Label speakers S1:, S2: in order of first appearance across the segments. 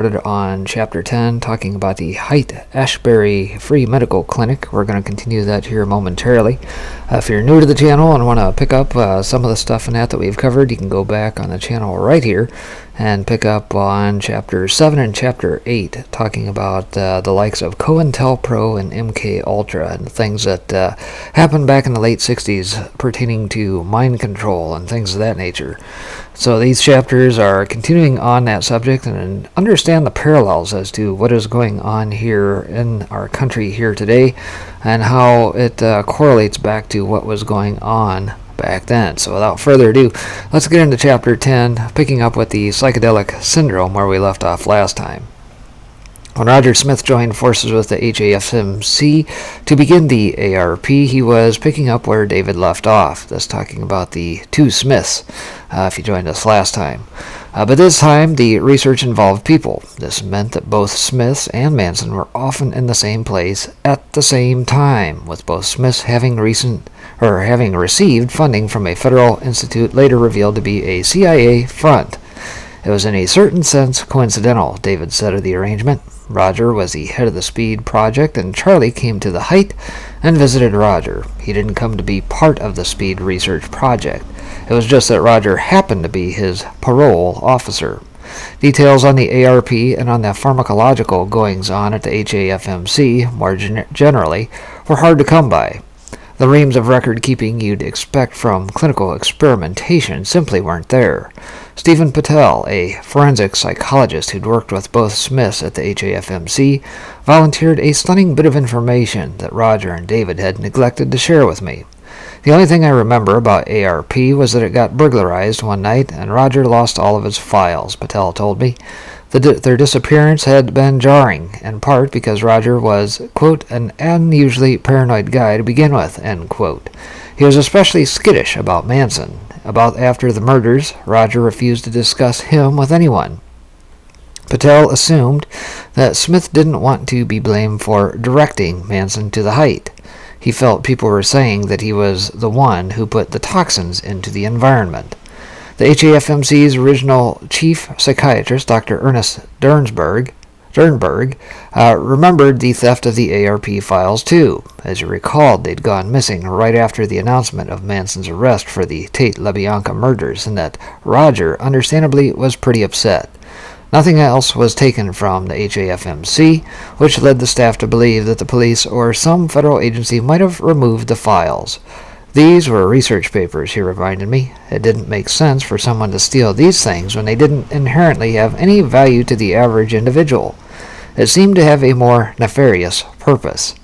S1: On Chapter 10, talking about the Haight-Ashbury Free Medical Clinic. We're going to continue that here momentarily. If you're new to the channel and want to pick up some of the stuff in that we've covered, you can go back on the channel right here and pick up on Chapter 7 and Chapter 8, talking about the likes of COINTELPRO and MK Ultra and things that happened back in the late 60s pertaining to mind control and things of that nature. So these chapters are continuing on that subject and understand the parallels as to what is going on here in our country here today and how it correlates back to what was going on back then. So without further ado, let's get into Chapter 10, picking up with the psychedelic syndrome where we left off last time. When Roger Smith joined forces with the HAFMC to begin the ARP, he was picking up where David left off. That's talking about the two Smiths, if you joined us last time. But this time, the research involved people. This meant that both Smiths and Manson were often in the same place at the same time, with both Smiths having received funding from a federal institute later revealed to be a CIA front. It was in a certain sense coincidental, David said of the arrangement. Roger was the head of the SPEED project, and Charlie came to the Haight and visited Roger. He didn't come to be part of the SPEED research project. It was just that Roger happened to be his parole officer. Details on the ARP and on the pharmacological goings-on at the HAFMC, more generally, were hard to come by. The reams of record-keeping you'd expect from clinical experimentation simply weren't there. Stephen Patel, a forensic psychologist who'd worked with both Smiths at the HAFMC, volunteered a stunning bit of information that Roger and David had neglected to share with me. The only thing I remember about ARP was that it got burglarized one night and Roger lost all of his files, Patel told me. Their disappearance had been jarring, in part because Roger was, quote, an unusually paranoid guy to begin with, end quote. He was especially skittish about Manson. After the murders, Roger refused to discuss him with anyone. Patel assumed that Smith didn't want to be blamed for directing Manson to the Haight. He felt people were saying that he was the one who put the toxins into the environment. The HAFMC's original chief psychiatrist, Dr. Ernest Dernberg, remembered the theft of the ARP files too. As you recalled, they'd gone missing right after the announcement of Manson's arrest for the Tate LaBianca murders, and that Roger, understandably, was pretty upset. Nothing else was taken from the HAFMC, which led the staff to believe that the police or some federal agency might have removed the files. These were research papers, he reminded me. It didn't make sense for someone to steal these things when they didn't inherently have any value to the average individual. It seemed to have a more nefarious purpose.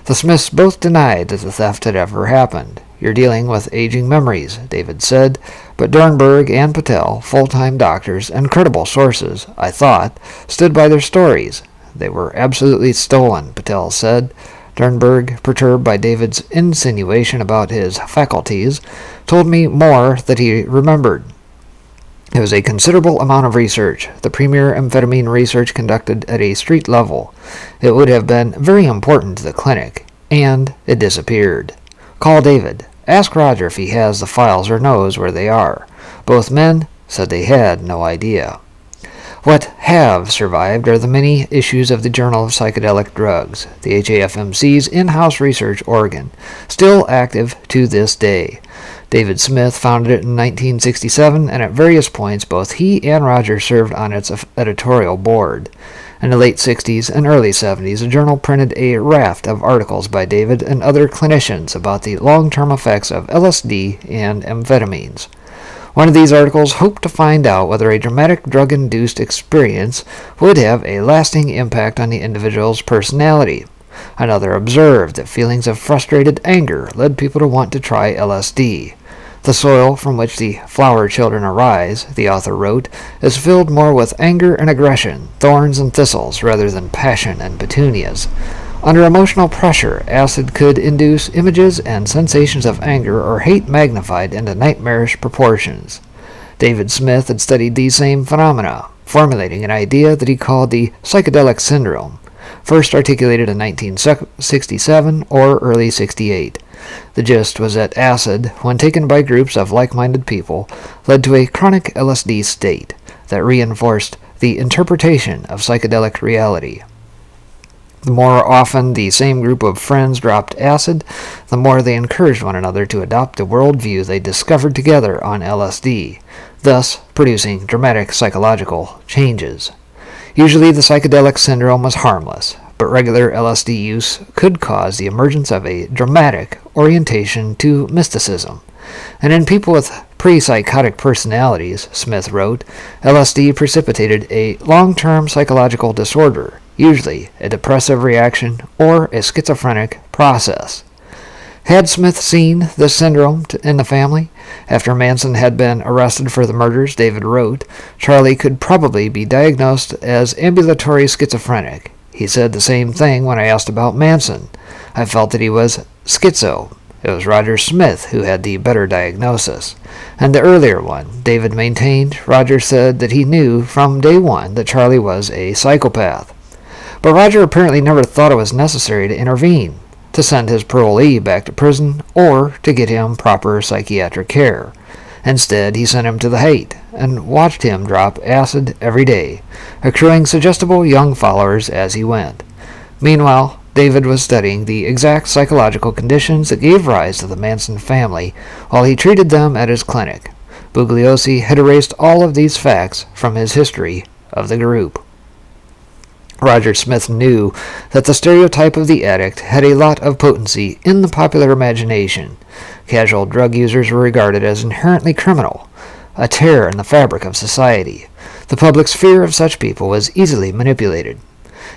S1: The Smiths both denied that the theft had ever happened. You're dealing with aging memories, David said, but Dernberg and Patel, full-time doctors and credible sources, I thought, stood by their stories. They were absolutely stolen, Patel said. Dernberg, perturbed by David's insinuation about his faculties, told me more that he remembered. It was a considerable amount of research, the premier amphetamine research conducted at a street level. It would have been very important to the clinic, and it disappeared. Call David. Ask Roger if he has the files or knows where they are. Both men said they had no idea. What have survived are the many issues of the Journal of Psychedelic Drugs, the HAFMC's in-house research organ, still active to this day. David Smith founded it in 1967, and at various points both he and Roger served on its editorial board. In the late 60s and early 70s, the journal printed a raft of articles by David and other clinicians about the long-term effects of LSD and amphetamines. One of these articles hoped to find out whether a dramatic drug-induced experience would have a lasting impact on the individual's personality. Another observed that feelings of frustrated anger led people to want to try LSD. The soil from which the flower children arise, the author wrote, is filled more with anger and aggression, thorns and thistles, rather than passion and petunias. Under emotional pressure, acid could induce images and sensations of anger or hate magnified into nightmarish proportions. David Smith had studied these same phenomena, formulating an idea that he called the psychedelic syndrome, first articulated in 1967 or early 68. The gist was that acid, when taken by groups of like-minded people, led to a chronic LSD state that reinforced the interpretation of psychedelic reality. The more often the same group of friends dropped acid, the more they encouraged one another to adopt the worldview they discovered together on LSD, thus producing dramatic psychological changes. Usually the psychedelic syndrome was harmless, but regular LSD use could cause the emergence of a dramatic orientation to mysticism. And in people with pre-psychotic personalities, Smith wrote, LSD precipitated a long-term psychological disorder, usually a depressive reaction or a schizophrenic process. Had Smith seen this syndrome in the family? After Manson had been arrested for the murders, David wrote, Charlie could probably be diagnosed as ambulatory schizophrenic. He said the same thing when I asked about Manson. I felt that he was schizo. It was Roger Smith who had the better diagnosis. And the earlier one, David maintained, Roger said that he knew from day one that Charlie was a psychopath. But Roger apparently never thought it was necessary to intervene, to send his parolee back to prison, or to get him proper psychiatric care. Instead, he sent him to the Haight, and watched him drop acid every day, accruing suggestible young followers as he went. Meanwhile, David was studying the exact psychological conditions that gave rise to the Manson family while he treated them at his clinic. Bugliosi had erased all of these facts from his history of the group. Roger Smith knew that the stereotype of the addict had a lot of potency in the popular imagination. Casual drug users were regarded as inherently criminal, a tear in the fabric of society. The public's fear of such people was easily manipulated.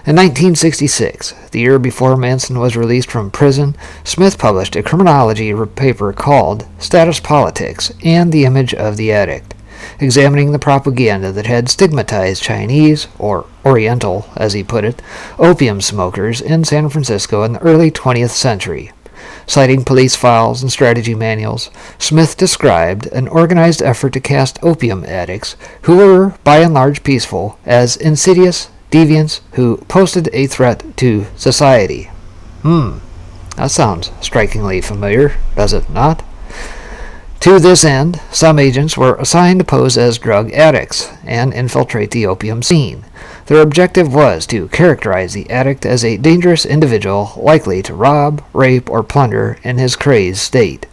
S1: In 1966, the year before Manson was released from prison, Smith published a criminology paper called Status Politics and the Image of the Addict, examining the propaganda that had stigmatized Chinese, or Oriental, as he put it, opium smokers in San Francisco in the early 20th century. Citing police files and strategy manuals, Smith described an organized effort to cast opium addicts, who were by and large peaceful, as insidious deviants who posed a threat to society. That sounds strikingly familiar, does it not? To this end, some agents were assigned to pose as drug addicts and infiltrate the opium scene. Their objective was to characterize the addict as a dangerous individual likely to rob, rape, or plunder in his crazed state.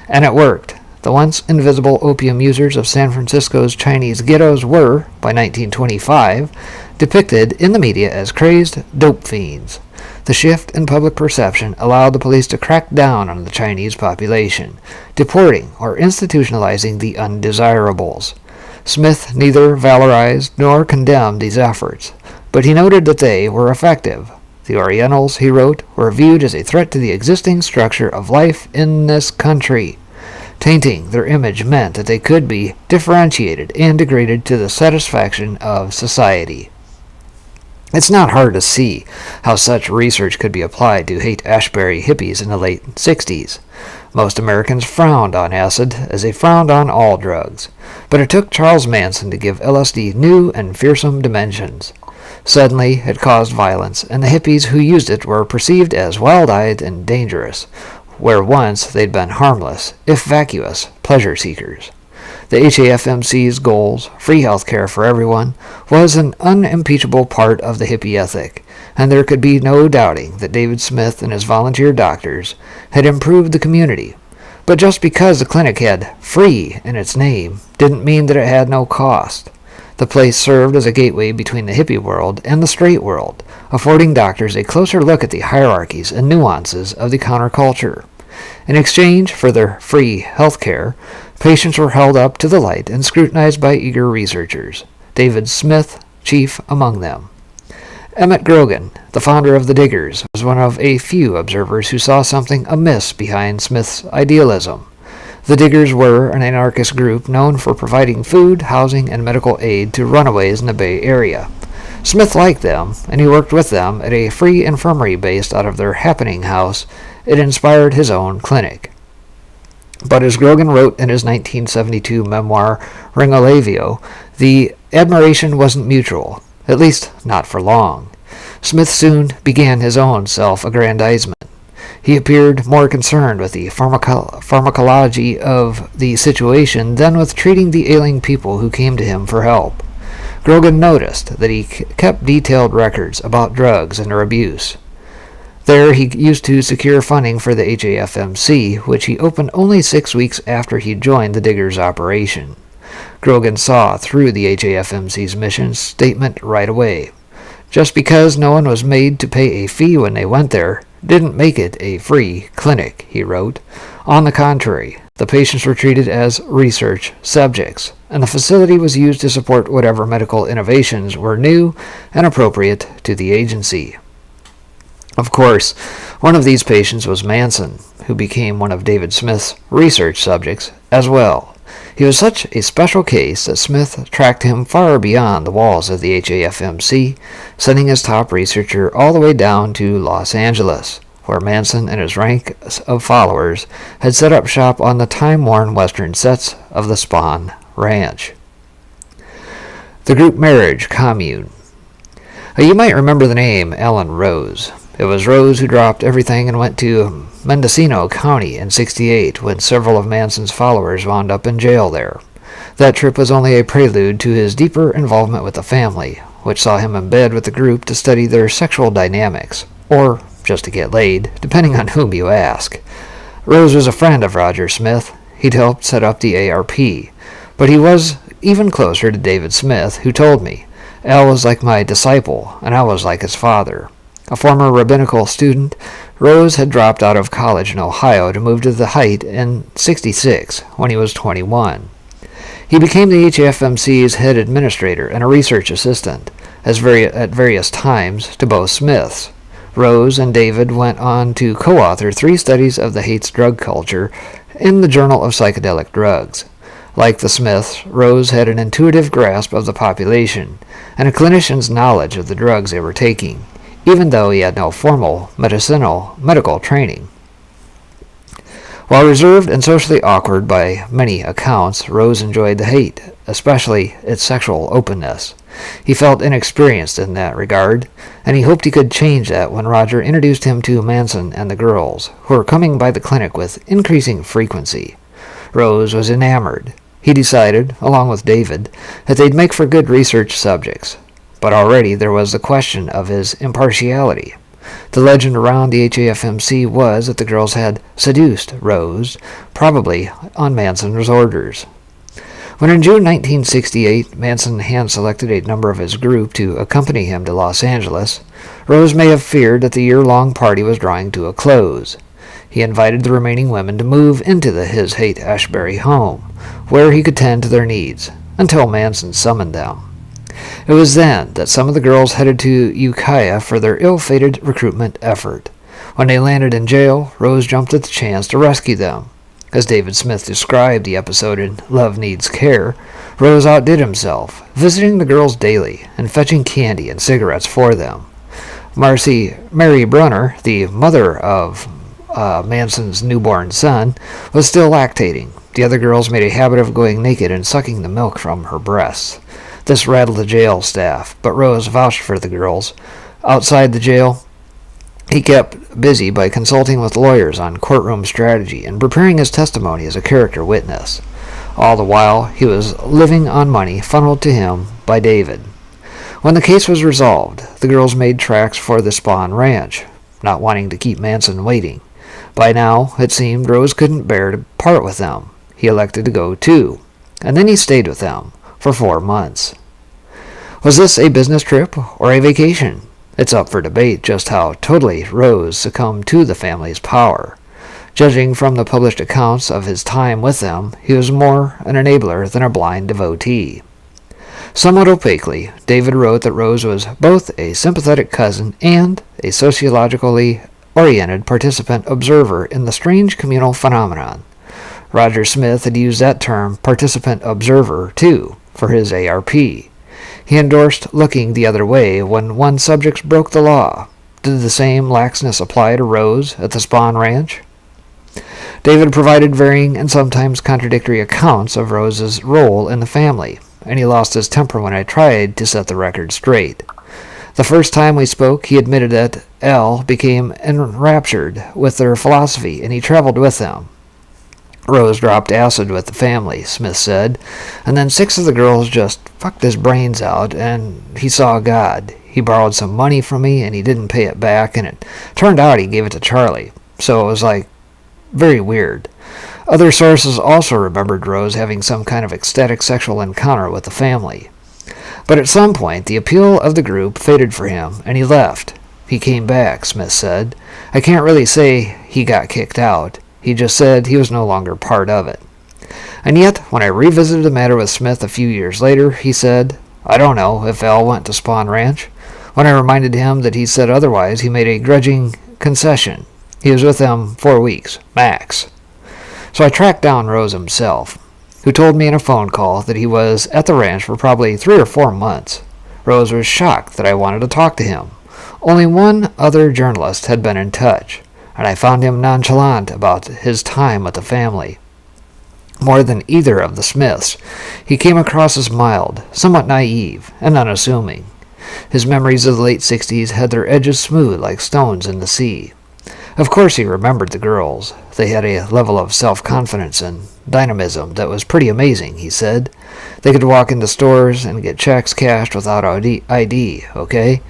S1: And it worked. The once invisible opium users of San Francisco's Chinese ghettos were, by 1925, depicted in the media as crazed dope fiends. The shift in public perception allowed the police to crack down on the Chinese population, deporting or institutionalizing the undesirables. Smith neither valorized nor condemned these efforts, but he noted that they were effective. The Orientals, he wrote, were viewed as a threat to the existing structure of life in this country. Tainting their image meant that they could be differentiated and degraded to the satisfaction of society. It's not hard to see how such research could be applied to Haight-Ashbury hippies in the late 60s. Most Americans frowned on acid, as they frowned on all drugs. But it took Charles Manson to give LSD new and fearsome dimensions. Suddenly, it caused violence, and the hippies who used it were perceived as wild-eyed and dangerous, where once they'd been harmless, if vacuous, pleasure seekers. The HAFMC's goals, free health care for everyone, was an unimpeachable part of the hippie ethic, and there could be no doubting that David Smith and his volunteer doctors had improved the community. But just because the clinic had free in its name didn't mean that it had no cost. The place served as a gateway between the hippie world and the straight world, affording doctors a closer look at the hierarchies and nuances of the counterculture. In exchange for their free health care, patients were held up to the light and scrutinized by eager researchers, David Smith chief among them. Emmett Grogan, the founder of the Diggers, was one of a few observers who saw something amiss behind Smith's idealism. The Diggers were an anarchist group known for providing food, housing, and medical aid to runaways in the Bay Area. Smith liked them, and he worked with them at a free infirmary based out of their Happening House. It inspired his own clinic. But as Grogan wrote in his 1972 memoir, Ringolavio, the admiration wasn't mutual, at least not for long. Smith soon began his own self-aggrandizement. He appeared more concerned with the pharmacology of the situation than with treating the ailing people who came to him for help. Grogan noticed that he kept detailed records about drugs and their abuse. There, he used to secure funding for the HAFMC, which he opened only 6 weeks after he joined the Diggers operation. Grogan saw through the HAFMC's mission statement right away. Just because no one was made to pay a fee when they went there didn't make it a free clinic, he wrote. On the contrary, the patients were treated as research subjects, and the facility was used to support whatever medical innovations were new and appropriate to the agency. Of course, one of these patients was Manson, who became one of David Smith's research subjects as well. He was such a special case that Smith tracked him far beyond the walls of the HAFMC, sending his top researcher all the way down to Los Angeles, where Manson and his rank of followers had set up shop on the time-worn western sets of the Spahn Ranch. The group marriage commune. You might remember the name Ellen Rose. It was Rose who dropped everything and went to Mendocino County in '68 when several of Manson's followers wound up in jail there. That trip was only a prelude to his deeper involvement with the family, which saw him in bed with the group to study their sexual dynamics, or just to get laid, depending on whom you ask. Rose was a friend of Roger Smith. He'd helped set up the ARP, but he was even closer to David Smith, who told me, Al was like my disciple, and I was like his father. A former rabbinical student, Rose had dropped out of college in Ohio to move to the Height in '66 when he was 21. He became the HAFMC's head administrator and a research assistant, at various times, to both Smiths. Rose and David went on to co-author 3 studies of the Haight's drug culture in the Journal of Psychedelic Drugs. Like the Smiths, Rose had an intuitive grasp of the population and a clinician's knowledge of the drugs they were taking, even though he had no formal medical training. While reserved and socially awkward by many accounts, Rose enjoyed the Haight, especially its sexual openness. He felt inexperienced in that regard, and he hoped he could change that when Roger introduced him to Manson and the girls, who were coming by the clinic with increasing frequency. Rose was enamored. He decided, along with David, that they'd make for good research subjects. But already there was the question of his impartiality. The legend around the HAFMC was that the girls had seduced Rose, probably on Manson's orders. When in June 1968 Manson hand-selected a number of his group to accompany him to Los Angeles, Rose may have feared that the year-long party was drawing to a close. He invited the remaining women to move into his Haight-Ashbury home, where he could tend to their needs, until Manson summoned them. It was then that some of the girls headed to Ukiah for their ill-fated recruitment effort. When they landed in jail, Rose jumped at the chance to rescue them. As David Smith described the episode in Love Needs Care, Rose outdid himself, visiting the girls daily and fetching candy and cigarettes for them. Mary Brunner, the mother of Manson's newborn son, was still lactating. The other girls made a habit of going naked and sucking the milk from her breasts. This rattled the jail staff, but Rose vouched for the girls. Outside the jail, he kept busy by consulting with lawyers on courtroom strategy and preparing his testimony as a character witness. All the while, he was living on money funneled to him by David. When the case was resolved, the girls made tracks for the Spahn Ranch, not wanting to keep Manson waiting. By now, it seemed Rose couldn't bear to part with them. He elected to go too, and then he stayed with them for 4 months. Was this a business trip or a vacation? It's up for debate just how totally Rose succumbed to the family's power. Judging from the published accounts of his time with them, he was more an enabler than a blind devotee. Somewhat opaquely, David wrote that Rose was both a sympathetic cousin and a sociologically oriented participant observer in the strange communal phenomenon. Roger Smith had used that term participant observer, too, for his ARP. He endorsed looking the other way when one subject broke the law. Did the same laxness apply to Rose at the Spahn Ranch? David provided varying and sometimes contradictory accounts of Rose's role in the family, and he lost his temper when I tried to set the record straight. The first time we spoke, he admitted that Al became enraptured with their philosophy, and he traveled with them. Rose dropped acid with the family, Smith said, and then 6 of the girls just fucked his brains out, and he saw God. He borrowed some money from me, and he didn't pay it back, and it turned out he gave it to Charlie. So it was like very weird. Other sources also remembered Rose having some kind of ecstatic sexual encounter with the family. But at some point, the appeal of the group faded for him, and he left. He came back, Smith said. I can't really say he got kicked out. He just said he was no longer part of it. And yet, when I revisited the matter with Smith a few years later, he said, I don't know if Al went to Spawn Ranch. When I reminded him that he said otherwise, he made a grudging concession. He was with them 4 weeks, max. So I tracked down Rose himself, who told me in a phone call that he was at the ranch for probably 3 or 4 months. Rose was shocked that I wanted to talk to him. Only one other journalist had been in touch, and I found him nonchalant about his time with the family. More than either of the Smiths, he came across as mild, somewhat naive, and unassuming. His memories of the late 60s had their edges smooth like stones in the sea. Of course he remembered the girls. They had a level of self-confidence and dynamism that was pretty amazing, he said. They could walk into stores and get checks cashed without ID, okay?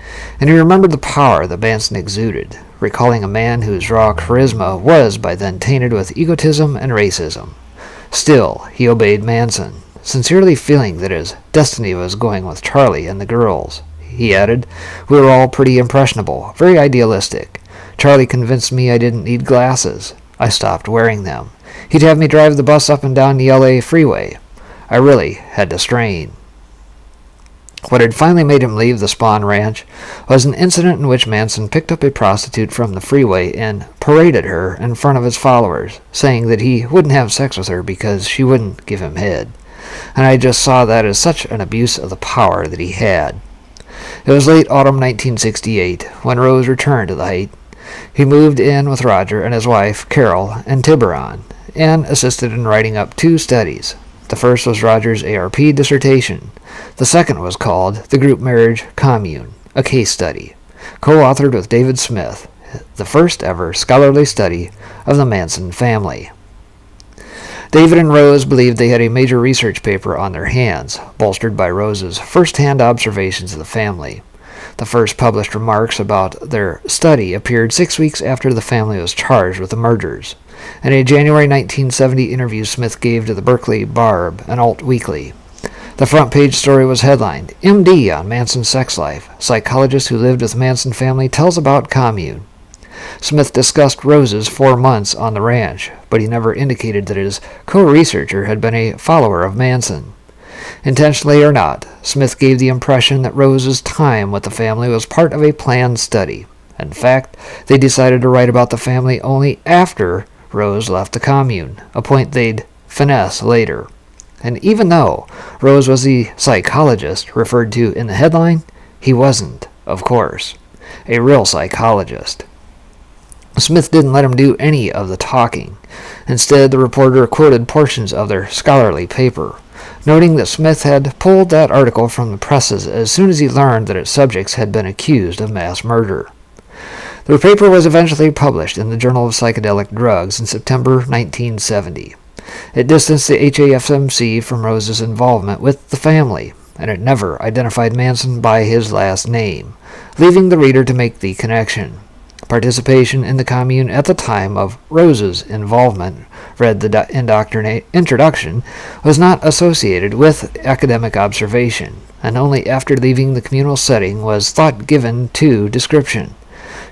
S1: And he remembered the power that Manson exuded, recalling a man whose raw charisma was by then tainted with egotism and racism. Still, he obeyed Manson, sincerely feeling that his destiny was going with Charlie and the girls. He added, we were all pretty impressionable, very idealistic. Charlie convinced me I didn't need glasses. I stopped wearing them. He'd have me drive the bus up and down the LA freeway. I really had to strain. What had finally made him leave the Spawn Ranch was an incident in which Manson picked up a prostitute from the freeway and paraded her in front of his followers, saying that he wouldn't have sex with her because she wouldn't give him head. And I just saw that as such an abuse of the power that he had. It was late autumn 1968 when Rose returned to the Height. He moved in with Roger and his wife, Carol, in Tiburon, and assisted in writing up 2 studies. The first was Roger's ARP dissertation. The second was called The Group Marriage Commune, a case study, co-authored with David Smith, the first ever scholarly study of the Manson family. David and Rose believed they had a major research paper on their hands, bolstered by Rose's first-hand observations of the family. The first published remarks about their study appeared 6 weeks after the family was charged with the murders. In a January 1970 interview Smith gave to the Berkeley Barb, an alt weekly, the front page story was headlined, MD on Manson's sex life. Psychologist who lived with Manson family tells about commune. Smith discussed Rose's 4 months on the ranch, but he never indicated that his co-researcher had been a follower of Manson. Intentionally or not, Smith gave the impression that Rose's time with the family was part of a planned study. In fact, they decided to write about the family only after Rose left the commune, a point they'd finesse later. And even though Rose was the psychologist referred to in the headline, he wasn't, of course, a real psychologist. Smith didn't let him do any of the talking. Instead, the reporter quoted portions of their scholarly paper, noting that Smith had pulled that article from the presses as soon as he learned that its subjects had been accused of mass murder. The paper was eventually published in the Journal of Psychedelic Drugs in September 1970. It distanced the HAFMC from Rose's involvement with the family, and it never identified Manson by his last name, leaving the reader to make the connection. Participation in the commune at the time of Rose's involvement, read the introduction, was not associated with academic observation, and only after leaving the communal setting was thought given to description.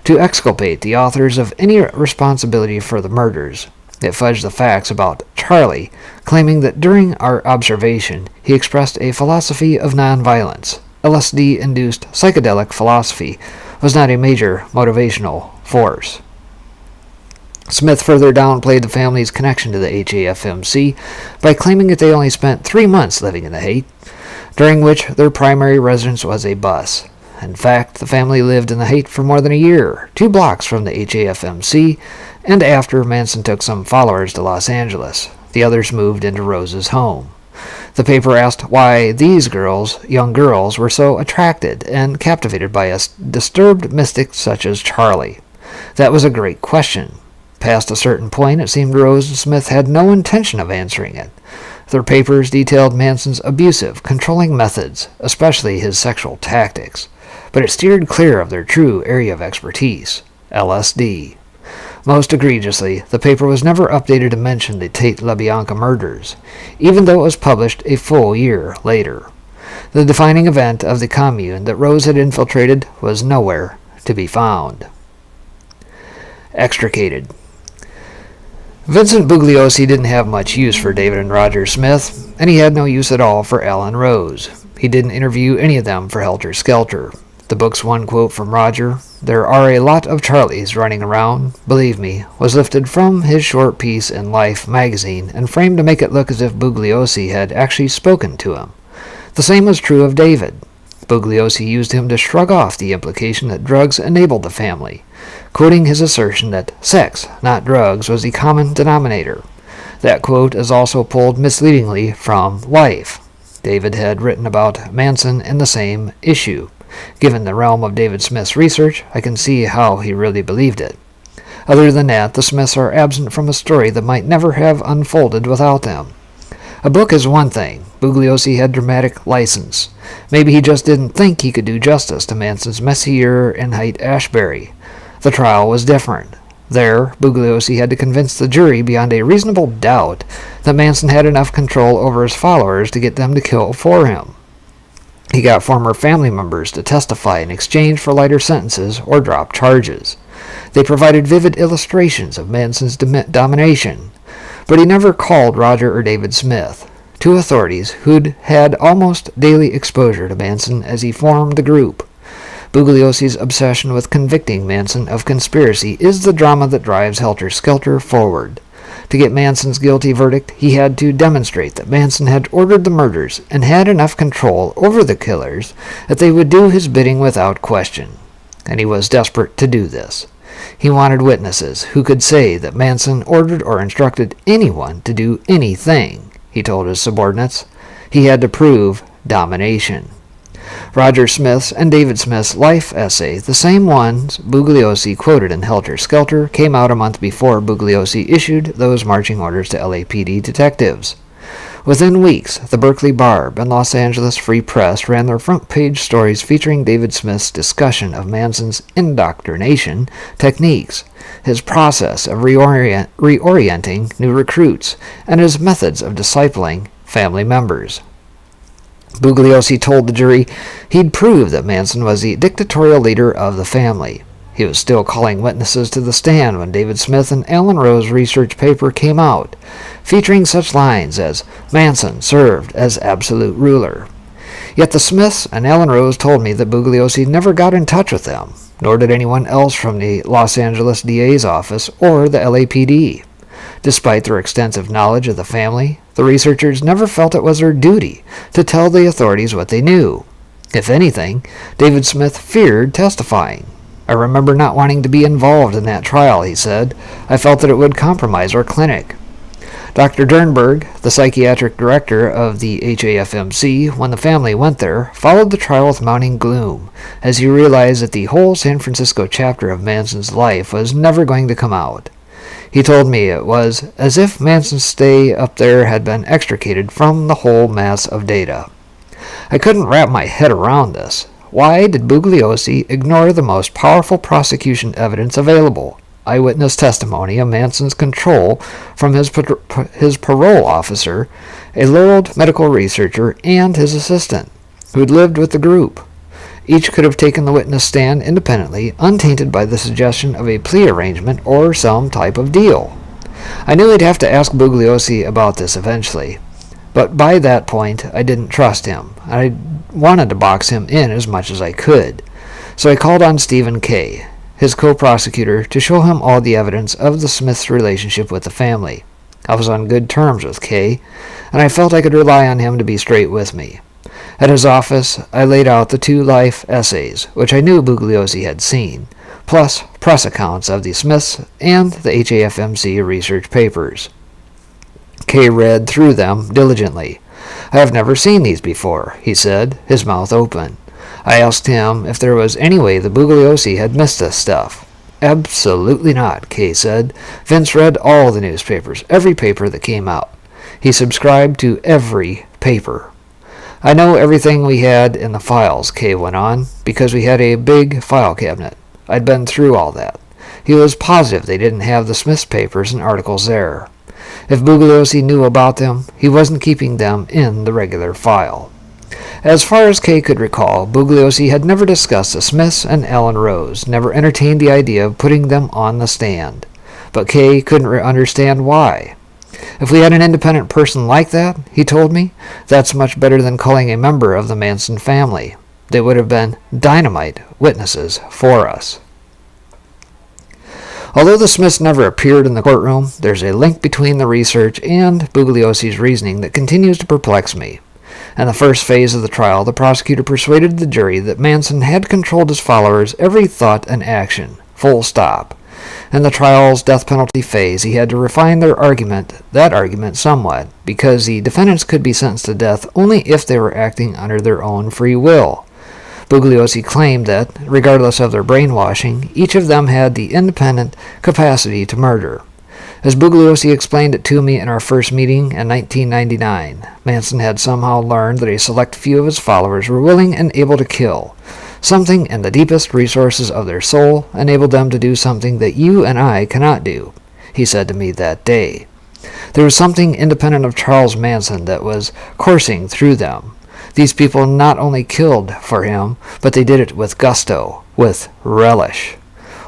S1: To exculpate the authors of any responsibility for the murders, it fudged the facts about Charlie, claiming that during our observation he expressed a philosophy of nonviolence. LSD-induced psychedelic philosophy was not a major motivational force. Smith further downplayed the family's connection to the HAFMC by claiming that they only spent 3 months living in the Haight, during which their primary residence was a bus. In fact, the family lived in the Haight for more than a year, 2 blocks from the HAFMC, and after Manson took some followers to Los Angeles, the others moved into Rose's home. The paper asked why these young girls, were so attracted and captivated by a disturbed mystic such as Charlie. That was a great question. Past a certain point, it seemed Rose and Smith had no intention of answering it. Their papers detailed Manson's abusive, controlling methods, especially his sexual tactics, but it steered clear of their true area of expertise, LSD. Most egregiously, the paper was never updated to mention the Tate LaBianca murders, even though it was published a full year later. The defining event of the commune that Rose had infiltrated was nowhere to be found. Extricated. Vincent Bugliosi didn't have much use for David and Roger Smith, and he had no use at all for Alan Rose. He didn't interview any of them for Helter Skelter. The book's one quote from Roger, "There are a lot of Charlies running around, believe me," was lifted from his short piece in Life magazine and framed to make it look as if Bugliosi had actually spoken to him. The same was true of David. Bugliosi used him to shrug off the implication that drugs enabled the family, quoting his assertion that sex, not drugs, was the common denominator. That quote is also pulled misleadingly from Life. David had written about Manson in the same issue. Given the realm of David Smith's research, I can see how he really believed it. Other than that, the Smiths are absent from a story that might never have unfolded without them. A book is one thing. Bugliosi had dramatic license. Maybe he just didn't think he could do justice to Manson's messy year in Haight-Ashbury. The trial was different. There, Bugliosi had to convince the jury beyond a reasonable doubt that Manson had enough control over his followers to get them to kill for him. He got former family members to testify in exchange for lighter sentences or drop charges. They provided vivid illustrations of Manson's domination, but he never called Roger or David Smith, two authorities who'd had almost daily exposure to Manson as he formed the group. Bugliosi's obsession with convicting Manson of conspiracy is the drama that drives Helter Skelter forward. To get Manson's guilty verdict, he had to demonstrate that Manson had ordered the murders and had enough control over the killers that they would do his bidding without question. And he was desperate to do this. He wanted witnesses who could say that Manson ordered or instructed anyone to do anything, he told his subordinates. He had to prove domination. Roger Smith's and David Smith's life essay, the same ones Bugliosi quoted in Helter Skelter, came out a month before Bugliosi issued those marching orders to LAPD detectives. Within weeks, the Berkeley Barb and Los Angeles Free Press ran their front-page stories featuring David Smith's discussion of Manson's indoctrination techniques, his process of reorienting new recruits, and his methods of discipling family members. Bugliosi told the jury he'd proved that Manson was the dictatorial leader of the family. He was still calling witnesses to the stand when David Smith and Alan Rose's research paper came out, featuring such lines as, "Manson served as absolute ruler." Yet the Smiths and Alan Rose told me that Bugliosi never got in touch with them, nor did anyone else from the Los Angeles DA's office or the LAPD. Despite their extensive knowledge of the family, the researchers never felt it was their duty to tell the authorities what they knew. If anything, David Smith feared testifying. "I remember not wanting to be involved in that trial," he said. "I felt that it would compromise our clinic." Dr. Dernberg, the psychiatric director of the HAFMC, when the family went there, followed the trial with mounting gloom, as he realized that the whole San Francisco chapter of Manson's life was never going to come out. He told me it was as if Manson's stay up there had been extricated from the whole mass of data. I couldn't wrap my head around this. Why did Bugliosi ignore the most powerful prosecution evidence available? Eyewitness testimony of Manson's control from his parole officer, a laureled medical researcher, and his assistant, who'd lived with the group. Each could have taken the witness stand independently, untainted by the suggestion of a plea arrangement or some type of deal. I knew I'd have to ask Bugliosi about this eventually, but by that point I didn't trust him. I wanted to box him in as much as I could, so I called on Stephen Kay, his co-prosecutor, to show him all the evidence of the Smiths' relationship with the family. I was on good terms with Kay, and I felt I could rely on him to be straight with me. At his office, I laid out the 2 life essays, which I knew Bugliosi had seen, plus press accounts of the Smiths and the HAFMC research papers. Kay read through them diligently. "I have never seen these before," he said, his mouth open. I asked him if there was any way that Bugliosi had missed this stuff, Absolutely not, Kay said. Vince read all the newspapers, every paper that came out. He subscribed to every paper. I know everything we had in the files, Kay went on, because we had a big file cabinet. I'd been through all that. He was positive they didn't have the Smith's papers and articles there. If Bugliosi knew about them, he wasn't keeping them in the regular file. As far as Kay could recall, Bugliosi had never discussed the Smiths and Alan Rose, never entertained the idea of putting them on the stand. But Kay couldn't understand why. If we had an independent person like that, he told me, that's much better than calling a member of the Manson family. They would have been dynamite witnesses for us. Although the Smiths never appeared in the courtroom, there's a link between the research and Bugliosi's reasoning that continues to perplex me. In the first phase of the trial, the prosecutor persuaded the jury that Manson had controlled his followers' every thought and action, full stop. In the trial's death penalty phase, he had to refine that argument somewhat, because the defendants could be sentenced to death only if they were acting under their own free will. Bugliosi claimed that, regardless of their brainwashing, each of them had the independent capacity to murder. As Bugliosi explained it to me in our first meeting in 1999, Manson had somehow learned that a select few of his followers were willing and able to kill. Something in the deepest resources of their soul enabled them to do something that you and I cannot do, he said to me that day. There was something independent of Charles Manson that was coursing through them. These people not only killed for him, but they did it with gusto, with relish.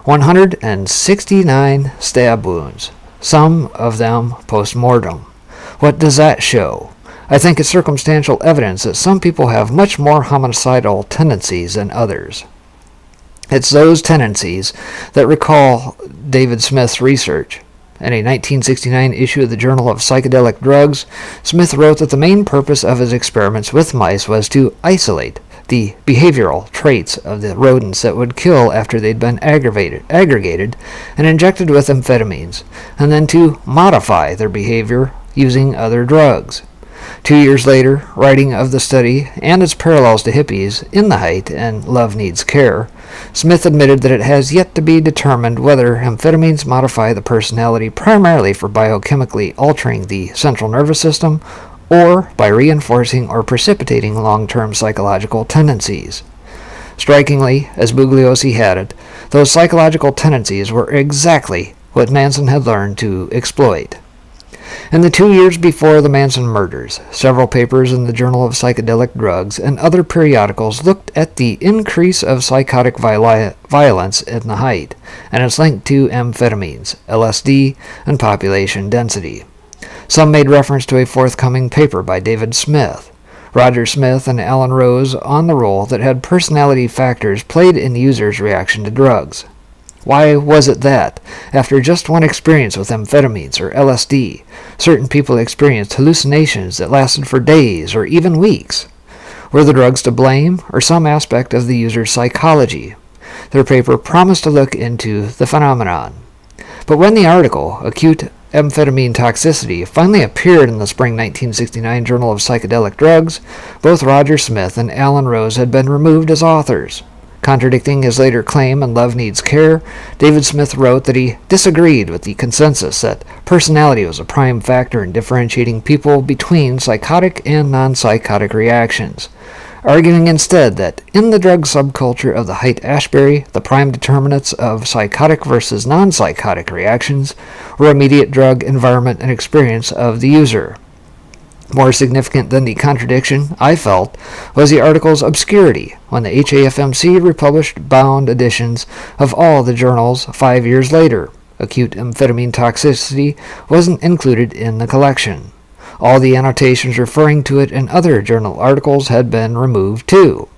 S1: 169 stab wounds, some of them post-mortem. What does that show? I think it's circumstantial evidence that some people have much more homicidal tendencies than others. It's those tendencies that recall David Smith's research. In a 1969 issue of the Journal of Psychedelic Drugs, Smith wrote that the main purpose of his experiments with mice was to isolate the behavioral traits of the rodents that would kill after they'd been aggregated and injected with amphetamines, and then to modify their behavior using other drugs. 2 years later, writing of the study and its parallels to hippies in The Height and Love Needs Care, Smith admitted that it has yet to be determined whether amphetamines modify the personality primarily for biochemically altering the central nervous system or by reinforcing or precipitating long-term psychological tendencies. Strikingly, as Bugliosi had it, those psychological tendencies were exactly what Manson had learned to exploit. In the 2 years before the Manson murders, several papers in the Journal of Psychedelic Drugs and other periodicals looked at the increase of psychotic violence in the Height and its link to amphetamines, LSD, and population density. Some made reference to a forthcoming paper by David Smith, Roger Smith, and Alan Rose on the role that had personality factors played in the user's reaction to drugs. Why was it that, after just one experience with amphetamines or LSD, certain people experienced hallucinations that lasted for days or even weeks? Were the drugs to blame, or some aspect of the user's psychology? Their paper promised to look into the phenomenon. But when the article, Acute Amphetamine Toxicity, finally appeared in the spring 1969 Journal of Psychedelic Drugs, both Roger Smith and Alan Rose had been removed as authors. Contradicting his later claim in Love Needs Care, David Smith wrote that he disagreed with the consensus that personality was a prime factor in differentiating people between psychotic and non-psychotic reactions, arguing instead that in the drug subculture of the Haight-Ashbury, the prime determinants of psychotic versus non-psychotic reactions were immediate drug environment and experience of the user. More significant than the contradiction, I felt, was the article's obscurity when the HAFMC republished bound editions of all the journals 5 years later. Acute amphetamine toxicity wasn't included in the collection. All the annotations referring to it in other journal articles had been removed too.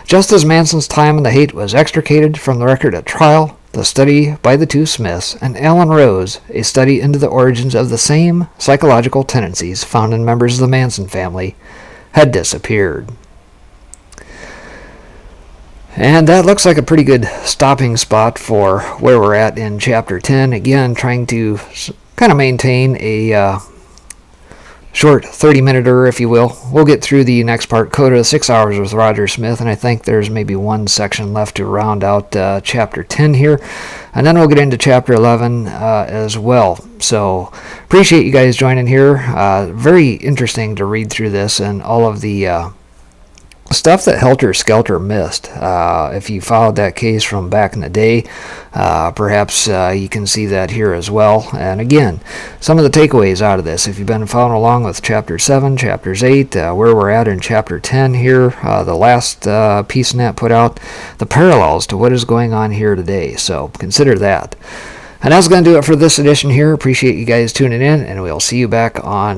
S1: Just as Manson's time in the Haight was extricated from the record at trial, the study by the two Smiths and Alan Rose, a study into the origins of the same psychological tendencies found in members of the Manson family, had disappeared. And that looks like a pretty good stopping spot for where we're at in Chapter 10. Again, trying to kind of maintain a short 30-minute-er, if you will. We'll get through the next part, Coda 6 Hours with Roger Smith, and I think there's maybe one section left to round out Chapter 10 here. And then we'll get into Chapter 11 as well. So appreciate you guys joining here. Very interesting to read through this and all of the stuff that Helter Skelter missed. If you followed that case from back in the day, perhaps you can see that here as well. And again, some of the takeaways out of this, if you've been following along with Chapter 7, Chapters 8, where we're at in Chapter 10 here, the last piece Nat put out, the parallels to what is going on here today. So consider that. And that's going to do it for this edition here. Appreciate you guys tuning in, and we'll see you back on the